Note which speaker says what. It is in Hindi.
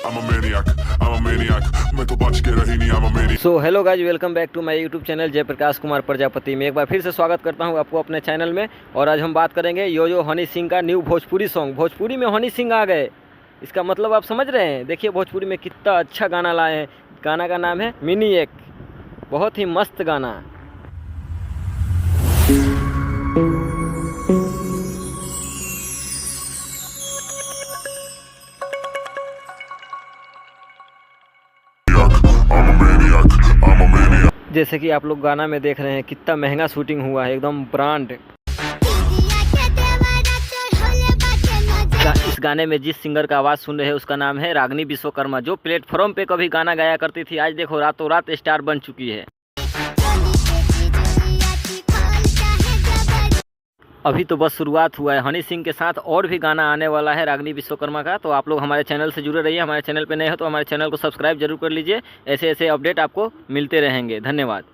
Speaker 1: I'm a maniac, I'm a maniac. मैं तो बच के रही नहीं, I'm a maniac.
Speaker 2: So hello guys, welcome back to my YouTube channel Jayprakash Kumar Prajapati में एक बार फिर से स्वागत करता हूं आपको अपने चैनल में। और आज हम बात करेंगे यो यो हनी सिंह का न्यू भोजपुरी सॉन्ग। भोजपुरी में हनी सिंह आ गए, इसका मतलब आप समझ रहे हैं। देखिए भोजपुरी में कितना अच्छा गाना लाए हैं। गाना का नाम है मिनी एक, बहुत ही मस्त गाना।
Speaker 1: I'm a maniac, I'm a maniac.
Speaker 2: जैसे कि आप लोग गाना में देख रहे हैं कितना महंगा शूटिंग हुआ है, एकदम ब्रांड। इस गाने में जिस सिंगर का आवाज़ सुन रहे हैं उसका नाम है रागिनी विश्वकर्मा, जो प्लेटफॉर्म पे कभी गाना गाया करती थी, आज देखो रातों रात स्टार बन चुकी है। अभी तो बस शुरुआत हुआ है। हनी सिंह के साथ और भी गाना आने वाला है रागिनी विश्वकर्मा का। तो आप लोग हमारे चैनल से जुड़े रहिए। हमारे चैनल पे नए हो तो हमारे चैनल को सब्सक्राइब जरूर कर लीजिए। ऐसे ऐसे अपडेट आपको मिलते रहेंगे। धन्यवाद।